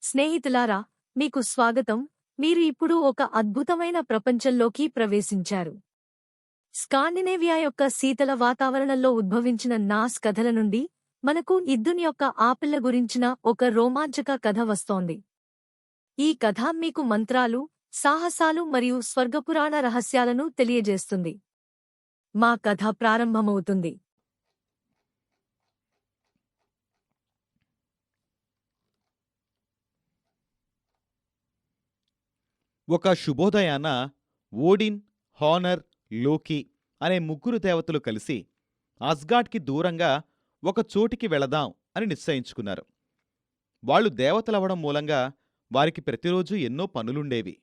స్నేహితులారా, మీకు స్వాగతం. మీరు ఇప్పుడు ఒక అద్భుతమైన ప్రపంచంలోకి ప్రవేశించారు. స్కాండినేవియా యొక్క శీతల వాతావరణంలో ఉద్భవించిన నాస్ కథల నుండి మనకు ఇద్దున్ యొక్క ఆపిల్ల గురించిన ఒక రోమాంచక కథ వస్తోంది. ఈ కథ మీకు మంత్రాలు, సాహసాలు మరియు స్వర్గపురాణ రహస్యాలను తెలియజేస్తుంది. మా కథ ప్రారంభమవుతుంది. ఒక శుభోదయాన ఓడిన్, హానర్, లోకి అనే ముగ్గురు దేవతలు కలిసి అస్గార్డ్కి దూరంగా ఒక చోటికి వెళదాం అని నిశ్చయించుకున్నారు. వాళ్ళు దేవతలవడం మూలంగా వారికి ప్రతిరోజూ ఎన్నో పనులుండేవి.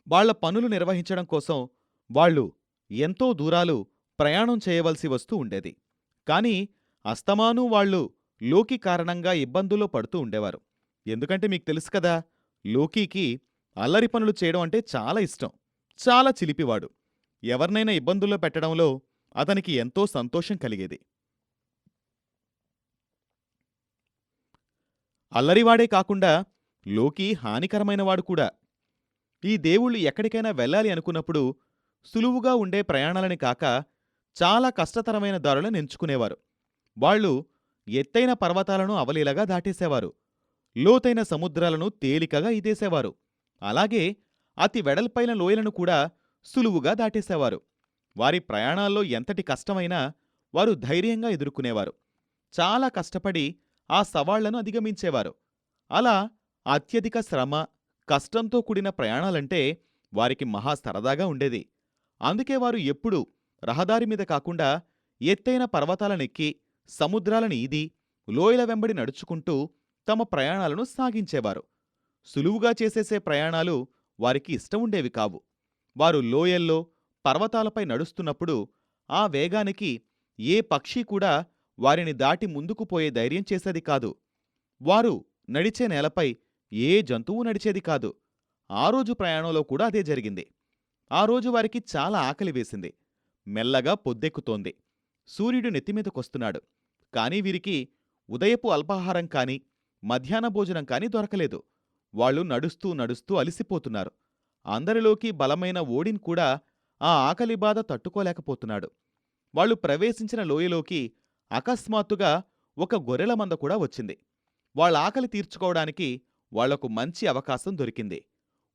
వాళ్ల పనులు నిర్వహించడం కోసం వాళ్ళు ఎంతో దూరాలు ప్రయాణం చేయవలసి వస్తూ ఉండేది. కాని అస్తమానూ వాళ్ళు లోకి కారణంగా ఇబ్బందుల్లో పడుతూ ఉండేవారు. ఎందుకంటే మీకు తెలుసు కదా, లోకీకి అల్లరి పనులు చేయడం అంటే చాలా ఇష్టం. చాలా చిలిపివాడు. ఎవరినైనా ఇబ్బందుల్లో పెట్టడంలో అతనికి ఎంతో సంతోషం కలిగేది. అల్లరివాడే కాకుండా లోకి హానికరమైనవాడు కూడా. ఈ దేవుళ్ళు ఎక్కడికైనా వెళ్ళాలి అనుకున్నప్పుడు సులువుగా ఉండే ప్రయాణాలని కాక చాలా కష్టతరమైన దారులను ఎంచుకునేవారు. వాళ్ళు ఎత్తైన పర్వతాలను అవలీలగా దాటేసేవారు. లోతైన సముద్రాలను తేలికగా ఈదేసేవారు. అలాగే అతి వెడల్పైన లోయలను కూడా సులువుగా దాటేసేవారు. వారి ప్రయాణాల్లో ఎంతటి కష్టమైనా వారు ధైర్యంగా ఎదుర్కొనేవారు. చాలా కష్టపడి ఆ సవాళ్లను అధిగమించేవారు. అలా అత్యధిక శ్రమ, కష్టంతో కూడిన ప్రయాణాలంటే వారికి మహా సరదాగా ఉండేది. అందుకే వారు ఎప్పుడూ రహదారి మీద కాకుండా ఎత్తైన పర్వతాలనెక్కి, సముద్రాలను ఈది, లోయల వెంబడి నడుచుకుంటూ తమ ప్రయాణాలను సాగించేవారు. సులువుగా చేసేసే ప్రయాణాలు వారికి ఇష్టముండేవి కావు. వారు లోయల్లో, పర్వతాలపై నడుస్తున్నప్పుడు ఆ వేగానికి ఏ పక్షి కూడా వారిని దాటి ముందుకు పోయే ధైర్యం చేసేది కాదు. వారు నడిచే నేలపై ఏ జంతువు నడిచేది కాదు. ఆ రోజు ప్రయాణంలో కూడా అదే జరిగింది. ఆ రోజు వారికి చాలా ఆకలి వేసింది. మెల్లగా పొద్దెక్కుతోంది. సూర్యుడు నెత్తిమీదకొస్తున్నాడు. కాని వీరికి ఉదయపు అల్పాహారం కాని, మధ్యాహ్న భోజనం కాని దొరకలేదు. వాళ్ళు నడుస్తూ నడుస్తూ అలిసిపోతున్నారు. అందరిలోకి బలమైన ఓడిన్ కూడా ఆ ఆకలి బాధ తట్టుకోలేకపోతున్నాడు. వాళ్ళు ప్రవేశించిన లోయలోకి అకస్మాత్తుగా ఒక గొర్రెల మంద కూడా వచ్చింది. వాళ్ళ ఆకలి తీర్చుకోవడానికి వాళ్లకు మంచి అవకాశం దొరికింది.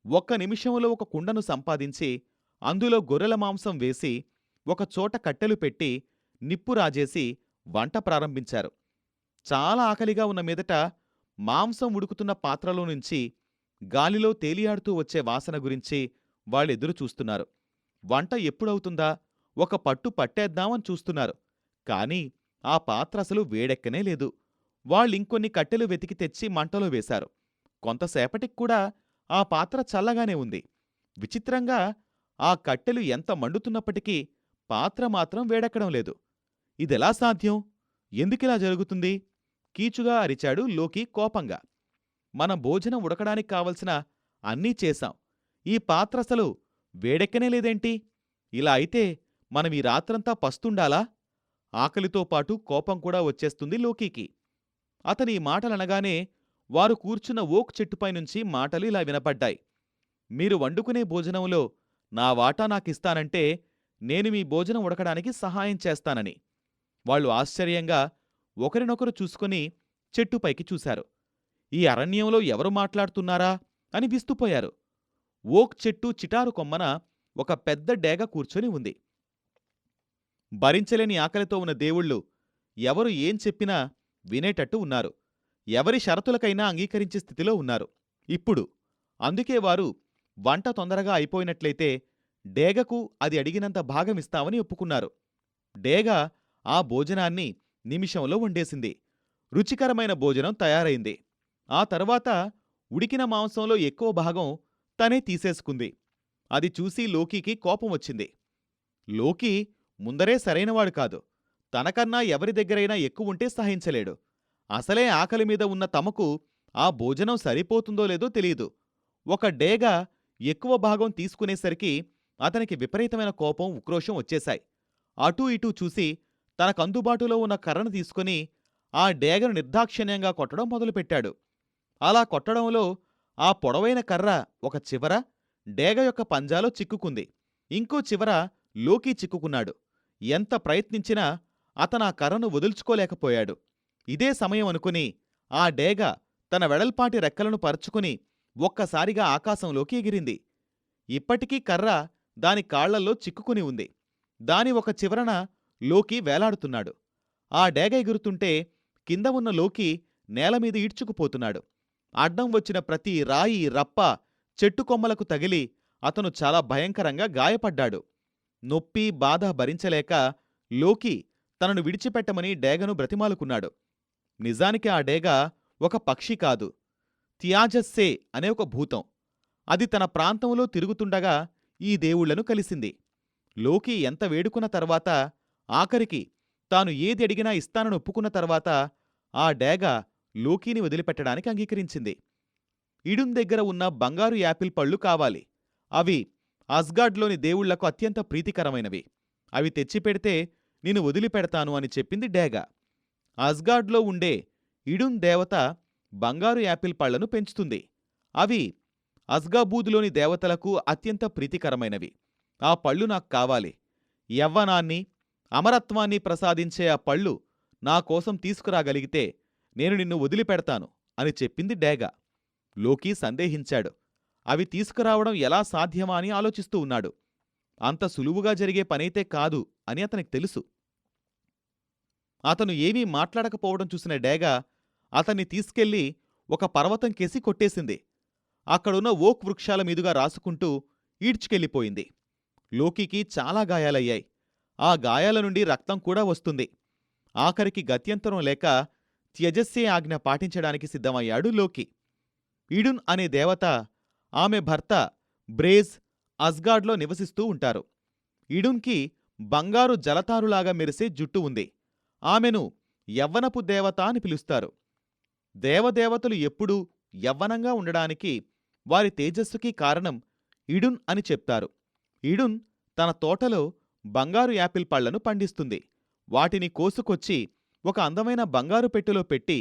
ఒక్క నిమిషంలో ఒక కుండను సంపాదించి అందులో గొర్రెల మాంసం వేసి ఒకచోట కట్టెలు పెట్టి నిప్పు రాజేసి వంట ప్రారంభించారు. చాలా ఆకలిగా ఉన్న మీదట మాంసం ఉడుకుతున్న పాత్రలో నుంచి గాలిలో తేలియాడుతూ వచ్చే వాసన గురించి వాళ్ళెదురు చూస్తున్నారు. వంట ఎప్పుడవుతుందా, ఒక పట్టు పట్టేద్దామని చూస్తున్నారు. కాని ఆ పాత్ర అసలు వేడెక్కనే లేదు. వాళ్ళింకొన్ని కట్టెలు వెతికి తెచ్చి మంటలో వేశారు. కొంతసేపటిక్కూడా ఆ పాత్ర చల్లగానే ఉంది. విచిత్రంగా ఆ కట్టెలు ఎంత మండుతున్నప్పటికీ పాత్ర మాత్రం వేడెక్కడం లేదు. ఇదెలా సాధ్యం? ఎందుకిలా జరుగుతుంది? కీచుగా అరిచాడు లోకి కోపంగా. మన భోజనం ఉడకడానికి కావలసిన అన్నీ చేశాం. ఈ పాత్రసలు వేడెక్కనే లేదేంటి? ఇలా అయితే మనం ఈ రాత్రంతా పస్తుండాలా? ఆకలితో పాటు కోపం కూడా వచ్చేస్తుంది లోకీకి. అతని మాటలనగానే వారు కూర్చున్న ఓక్ చెట్టుపైనుంచి మాటలు ఇలా వినపడ్డాయి. మీరు వండుకునే భోజనంలో నా వాటా నాకిస్తానంటే నేను మీ భోజనం ఉడకడానికి సహాయం చేస్తానని. వాళ్ళు ఆశ్చర్యంగా ఒకరినొకరు చూసుకుని చెట్టుపైకి చూశారు. ఈ అరణ్యంలో ఎవరు మాట్లాడుతున్నారా అని విస్తుపోయారు. ఓక్ చెట్టు చిటారు కొమ్మన ఒక పెద్ద డేగ కూర్చొని ఉంది. భరించలేని ఆకలితో ఉన్న దేవుళ్ళు ఎవరు ఏం చెప్పినా వినేటట్టు ఉన్నారు. ఎవరి షరతులకైనా అంగీకరించే స్థితిలో ఉన్నారు ఇప్పుడు. అందుకే వారు వంట తొందరగా అయిపోయినట్లయితే డేగకు అది అడిగినంత భాగమిస్తామని ఒప్పుకున్నారు. డేగ ఆ భోజనాన్ని నిమిషంలో వండేసింది. రుచికరమైన భోజనం తయారైంది. ఆ తర్వాత ఉడికిన మాంసంలో ఎక్కువ భాగం తనే తీసేసుకుంది. అది చూసి లోకీకి కోపం వచ్చింది. లోకీ ముందరే సరైనవాడు కాదు. తనకన్నా ఎవరి దగ్గరైనా ఎక్కువుంటే సహించలేడు. అసలే ఆకలిమీద ఉన్న తమకు ఆ భోజనం సరిపోతుందో లేదో తెలీదు. ఒక డేగ ఎక్కువ భాగం తీసుకునేసరికి అతనికి విపరీతమైన కోపం, ఉక్రోషం వచ్చేశాయి. అటూ ఇటూ చూసి తనకందుబాటులో ఉన్న కర్రను తీసుకుని ఆ డేగను నిర్దాక్షిణ్యంగా కొట్టడం మొదలుపెట్టాడు. అలా కొట్టడంలో ఆ పొడవైన కర్ర ఒక చివర డేగ యొక్క పంజాలో చిక్కుకుంది. ఇంకో చివర లోకీ చిక్కుకున్నాడు. ఎంత ప్రయత్నించినా అతనా కర్రను వదుల్చుకోలేకపోయాడు. ఇదే సమయం అనుకుని ఆ డేగ తన వెడల్పాటి రెక్కలను పరుచుకుని ఒక్కసారిగా ఆకాశంలోకి ఎగిరింది. ఇప్పటికీ కర్ర దాని కాళ్లల్లో చిక్కుకుని ఉంది. దాని ఒక చివరన లోకీ వేలాడుతున్నాడు. ఆ డేగ ఎగురుతుంటే కింద ఉన్న లోకీ నేలమీద ఈడ్చుకుపోతున్నాడు. అడ్డం వచ్చిన ప్రతి రాయి, రప్ప, చెట్టు కొమ్మలకు తగిలి అతను చాలా భయంకరంగా గాయపడ్డాడు. నొప్పి, బాధ భరించలేక లోకీ తనను విడిచిపెట్టమని డేగను బ్రతిమాలుకున్నాడు. నిజానికి ఆ డేగ ఒక పక్షి కాదు, థియాజస్సే అనే ఒక భూతం. అది తన ప్రాంతంలో తిరుగుతుండగా ఈ దేవుళ్లను కలిసింది. లోకీ ఎంత వేడుకున్న తర్వాత, ఆఖరికి తాను ఏది అడిగినా ఇస్తానని ఒప్పుకున్న తర్వాత ఆ డేగ లోకీని వదిలిపెట్టడానికి అంగీకరించింది. ఇడున్ దగ్గర ఉన్న బంగారు యాపిల్ పళ్ళు కావాలి. అవి అస్గార్డ్లోని దేవుళ్లకు అత్యంత ప్రీతికరమైనవి. అవి తెచ్చిపెడితే నిన్ను వదిలిపెడతాను అని చెప్పింది డేగ. అస్గార్డ్లో ఉండే ఇడున్ దేవత బంగారు యాపిల్ పళ్లను పెంచుతుంది. అవి అస్గాబూదులోని దేవతలకు అత్యంత ప్రీతికరమైనవి. ఆ పళ్ళు నాకు కావాలి. యవ్వనాన్ని, అమరత్వాన్ని ప్రసాదించే ఆ పళ్ళు నా కోసం తీసుకురాగలిగితే నేను నిన్ను వదిలిపెడతాను అని చెప్పింది డేగ. లోకీ సందేహించాడు. అవి తీసుకురావడం ఎలా సాధ్యమా అని ఆలోచిస్తూ ఉన్నాడు. అంత సులువుగా జరిగే పనైతే కాదు అని అతనికి తెలుసు. అతను ఏమీ మాట్లాడకపోవడం చూసిన డేగ అతన్ని తీసుకెళ్లి ఒక పర్వతం కేసి కొట్టేసింది. అక్కడున్న ఓక్ వృక్షాల మీదుగా రాసుకుంటూ ఈడ్చుకెళ్ళిపోయింది. లోకీకి చాలా గాయాలయ్యాయి. ఆ గాయాల నుండి రక్తం కూడా వస్తుంది. ఆఖరికి గత్యంతరం లేక త్యజస్సే ఆజ్ఞ పాటించడానికి సిద్ధమయ్యాడు లోకీ. ఇడున్ అనే దేవత, ఆమె భర్త బ్రేజ్ అస్గార్డ్లో నివసిస్తూ ఉంటారు. ఇడున్కి బంగారు జలతారులాగా మెరిసే జుట్టు ఉంది. ఆమెను యవ్వనపు దేవత అని పిలుస్తారు. దేవదేవతలు ఎప్పుడూ యవ్వనంగా ఉండడానికి వారి తేజస్సుకి కారణం ఇడున్ అని చెప్తారు. ఇడున్ తన తోటలో బంగారు యాపిల్ పళ్లను పండిస్తుంది. వాటిని కోసుకొచ్చి ఒక అందమైన బంగారు పెట్టెలో పెట్టి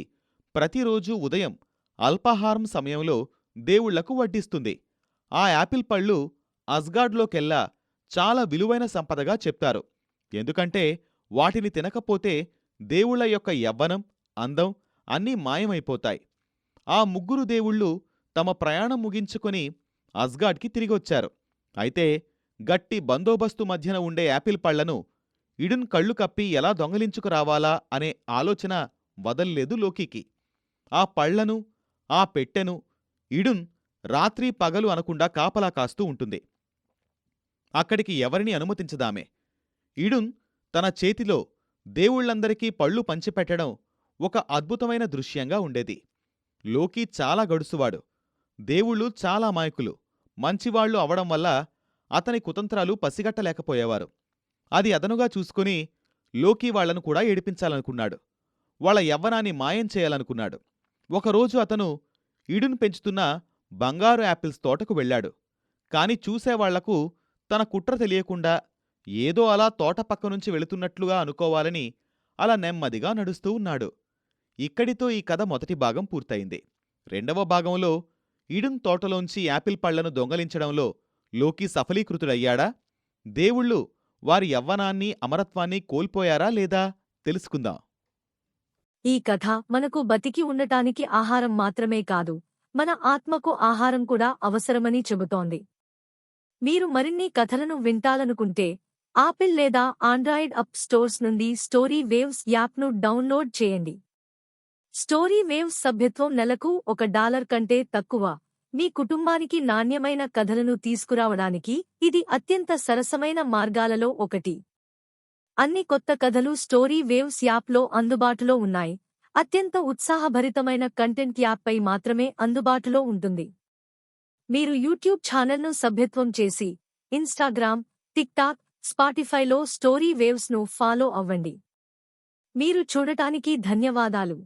ప్రతిరోజూ ఉదయం అల్పాహారం సమయంలో దేవుళ్లకు వడ్డిస్తుంది. ఆ యాపిల్ పళ్ళు అస్గార్డ్లోకెల్లా చాలా విలువైన సంపదగా చెప్తారు. ఎందుకంటే వాటిని తినకపోతే దేవుళ్ల యొక్క యవ్వనం, అందం అన్నీ మాయమైపోతాయి. ఆ ముగ్గురు దేవుళ్ళు తమ ప్రయాణం ముగించుకొని అస్గార్డ్కి తిరిగొచ్చారు. అయితే గట్టి బందోబస్తు మధ్యన ఉండే యాపిల్ పళ్లను ఇడున్ కళ్ళు కప్పి ఎలా దొంగలించుకురావాలా అనే ఆలోచన వదల్లేదు లోకీకి. ఆ పళ్లను, ఆ పెట్టెను ఇడున్ రాత్రి పగలు అనకుండా కాపలా కాస్తూ ఉంటుంది. అక్కడికి ఎవరిని అనుమతించదామే. ఇడున్ తన చేతిలో దేవుళ్లందరికీ పళ్ళు పంచిపెట్టడం ఒక అద్భుతమైన దృశ్యంగా ఉండేది. లోకీ చాలా గడుసువాడు. దేవుళ్ళు చాలా అమాయకులు, మంచివాళ్లు అవడం వల్ల అతని కుతంత్రాలు పసిగట్టలేకపోయేవారు. అది అదనుగా చూసుకుని లోకీ వాళ్లను కూడా ఏడిపించాలనుకున్నాడు. వాళ్ల యవ్వనాన్ని మాయం చేయాలనుకున్నాడు. ఒకరోజు అతను ఇడున్ పెంచుతున్న బంగారు యాపిల్స్ తోటకు వెళ్ళాడు. కాని చూసేవాళ్లకు తన కుట్ర తెలియకుండా ఏదో అలా తోట పక్కనుంచి వెళుతున్నట్లుగా అనుకోవాలని అలా నెమ్మదిగా నడుస్తూ ఉన్నాడు. ఇక్కడితో ఈ కథ మొదటి భాగం పూర్తయింది. రెండవ భాగంలో ఇడున్ తోటలోంచి యాపిల్ పళ్లను దొంగలించడంలో లోకీ సఫలీకృతుడయ్యాడా? దేవుళ్ళు వారి యవ్వనాన్ని, అమరత్వాన్ని కోల్పోయారా లేదా తెలుసుకుందాం. ఈ కథ మనకు బతికి ఉండటానికి ఆహారం మాత్రమే కాదు, మన ఆత్మకు ఆహారం కూడా అవసరమని చెబుతోంది. మీరు మరిన్ని కథలను వింటాలనుకుంటే ఆపిల్ లేదా ఆండ్రాయిడ్ అప్ స్టోర్స్ నుండి స్టోరీ వేవ్స్ యాప్ను డౌన్లోడ్ చేయండి. స్టోరీ వేవ్స్ సభ్యత్వం నెలకు $1 కంటే తక్కువ. మీ కుటుంబానికి నాణ్యమైన కథలను తీసుకురావడానికి ఇది అత్యంత సరసమైన మార్గాలలో ఒకటి. అన్ని కొత్త కథలు స్టోరీ వేవ్స్ యాప్లో అందుబాటులో ఉన్నాయి. అత్యంత ఉత్సాహభరితమైన కంటెంట్ యాప్పై మాత్రమే అందుబాటులో ఉంటుంది. మీరు యూట్యూబ్ ఛానల్ను సభ్యత్వం చేసి ఇన్స్టాగ్రామ్, టిక్టాక్, స్పాటిఫైలో స్టోరీ వేవ్స్ను ఫాలో అవ్వండి. మీరు చూడటానికి ధన్యవాదాలు.